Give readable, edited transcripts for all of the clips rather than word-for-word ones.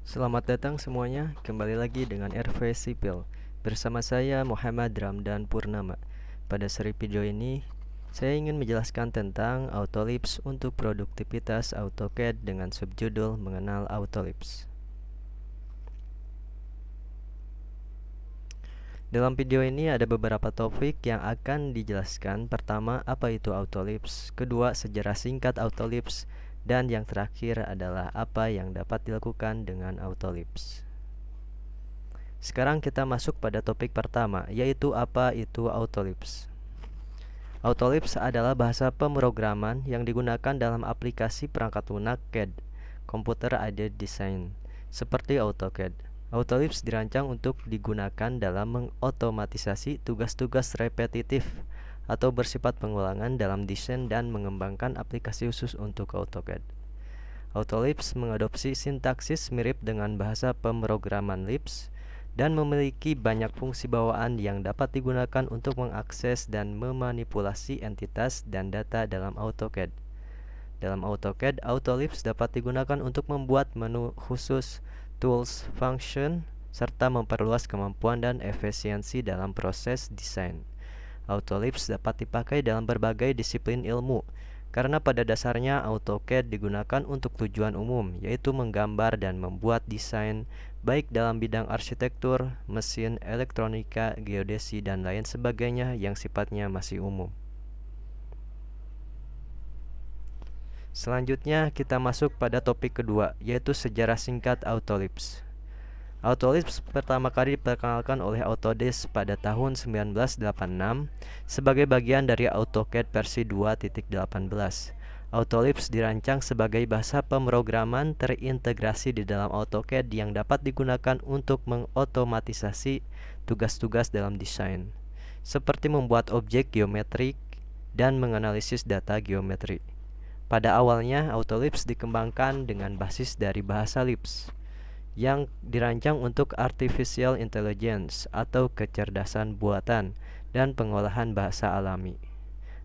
Selamat datang semuanya, kembali lagi dengan RV Sipil. Bersama saya Muhammad Ramdan Purnama. Pada seri video ini, saya ingin menjelaskan tentang Autolips untuk produktivitas AutoCAD dengan subjudul Mengenal Autolips. Dalam video ini ada beberapa topik yang akan dijelaskan. Pertama, apa itu Autolips. Kedua, sejarah singkat Autolips. Dan yang terakhir adalah apa yang dapat dilakukan dengan Autolips. Sekarang kita masuk pada topik pertama, yaitu apa itu Autolips. Autolips adalah bahasa pemrograman yang digunakan dalam aplikasi perangkat lunak CAD, Computer Aided Design, seperti AutoCAD. Autolips dirancang untuk digunakan dalam mengotomatisasi tugas-tugas repetitif atau bersifat pengulangan dalam desain dan mengembangkan aplikasi khusus untuk AutoCAD. Autolips mengadopsi sintaksis mirip dengan bahasa pemrograman Lisp dan memiliki banyak fungsi bawaan yang dapat digunakan untuk mengakses dan memanipulasi entitas dan data dalam AutoCAD. Dalam AutoCAD, Autolips dapat digunakan untuk membuat menu khusus, tools, function, serta memperluas kemampuan dan efisiensi dalam proses desain. Autolips dapat dipakai dalam berbagai disiplin ilmu, karena pada dasarnya AutoCAD digunakan untuk tujuan umum, yaitu menggambar dan membuat desain, baik dalam bidang arsitektur, mesin, elektronika, geodesi, dan lain sebagainya yang sifatnya masih umum. Selanjutnya kita masuk pada topik kedua, yaitu sejarah singkat Autolips. Autolips pertama kali diperkenalkan oleh Autodesk pada tahun 1986 sebagai bagian dari AutoCAD versi 2.18. Autolips dirancang sebagai bahasa pemrograman terintegrasi di dalam AutoCAD yang dapat digunakan untuk mengotomatisasi tugas-tugas dalam desain, seperti membuat objek geometrik dan menganalisis data geometri. Pada awalnya, Autolips dikembangkan dengan basis dari bahasa Lisp yang dirancang untuk artificial intelligence atau kecerdasan buatan dan pengolahan bahasa alami.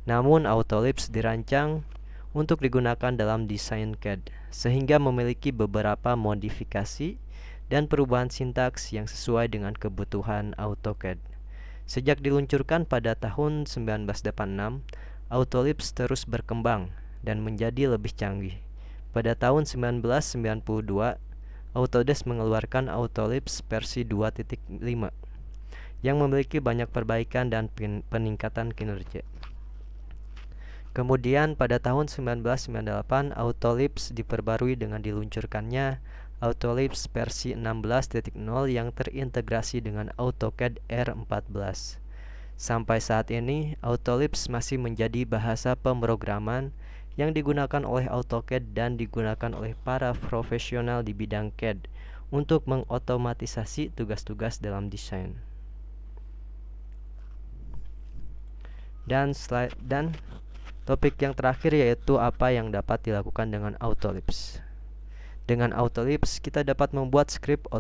Namun, Autolips dirancang untuk digunakan dalam desain CAD, sehingga memiliki beberapa modifikasi dan perubahan sintaks yang sesuai dengan kebutuhan AutoCAD. Sejak diluncurkan pada tahun 1986, Autolips terus berkembang dan menjadi lebih canggih. Pada tahun 1992, Autodesk mengeluarkan Autolips versi 2.5 yang memiliki banyak perbaikan dan peningkatan kinerja. Kemudian pada tahun 1998, Autolips diperbarui dengan diluncurkannya Autolips versi 16.0 yang terintegrasi dengan AutoCAD R14. Sampai saat ini, Autolips masih menjadi bahasa pemrograman yang digunakan oleh AutoCAD dan digunakan oleh para profesional di bidang CAD untuk mengotomatisasi tugas-tugas dalam desain. Dan topik yang terakhir yaitu apa yang dapat dilakukan dengan Autolips. Dengan Autolips, kita dapat membuat skrip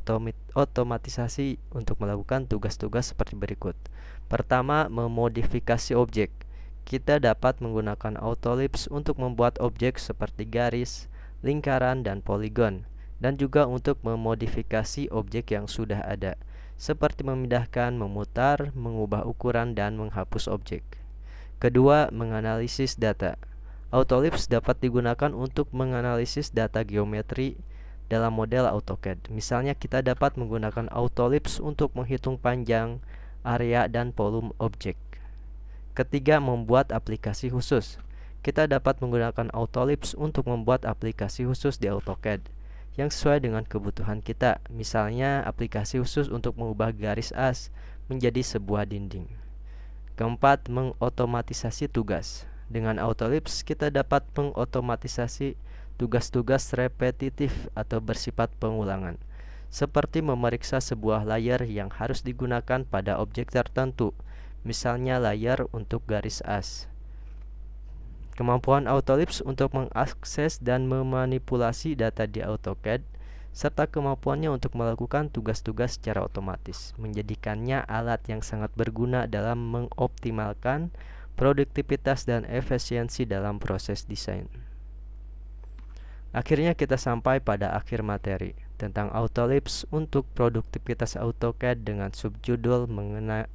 otomatisasi untuk melakukan tugas-tugas seperti berikut. Pertama, memodifikasi objek. Kita dapat menggunakan Autolips untuk membuat objek seperti garis, lingkaran, dan poligon, dan juga untuk memodifikasi objek yang sudah ada, seperti memindahkan, memutar, mengubah ukuran, dan menghapus objek. Kedua, menganalisis data. Autolips dapat digunakan untuk menganalisis data geometri dalam model AutoCAD. Misalnya, kita dapat menggunakan Autolips untuk menghitung panjang, area, dan volume objek. Ketiga, membuat aplikasi khusus. Kita dapat menggunakan Autolips untuk membuat aplikasi khusus di AutoCAD yang sesuai dengan kebutuhan kita. Misalnya, aplikasi khusus untuk mengubah garis as menjadi sebuah dinding. Keempat, mengotomatisasi tugas. Dengan Autolips, kita dapat mengotomatisasi tugas-tugas repetitif atau bersifat pengulangan, seperti memeriksa sebuah layer yang harus digunakan pada objek tertentu, misalnya layer untuk garis as. Kemampuan Autolips untuk mengakses dan memanipulasi data di AutoCAD, serta kemampuannya untuk melakukan tugas-tugas secara otomatis, menjadikannya alat yang sangat berguna dalam mengoptimalkan produktivitas dan efisiensi dalam proses desain. Akhirnya kita sampai pada akhir materi. tentang Autolips untuk produktivitas AutoCAD dengan subjudul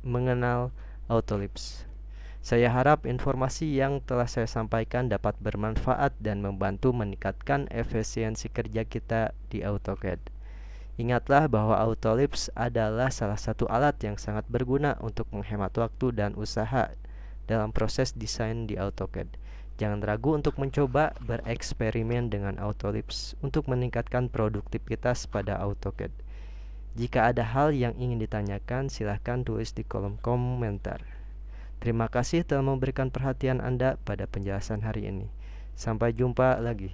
mengenal Autolips. Saya harap informasi yang telah saya sampaikan dapat bermanfaat dan membantu meningkatkan efisiensi kerja kita di AutoCAD. Ingatlah bahwa Autolips adalah salah satu alat yang sangat berguna untuk menghemat waktu dan usaha dalam proses desain di AutoCAD. Jangan ragu untuk mencoba bereksperimen dengan Autolips untuk meningkatkan produktivitas pada AutoCAD. Jika ada hal yang ingin ditanyakan, silahkan tulis di kolom komentar. Terima kasih telah memberikan perhatian Anda pada penjelasan hari ini. Sampai jumpa lagi.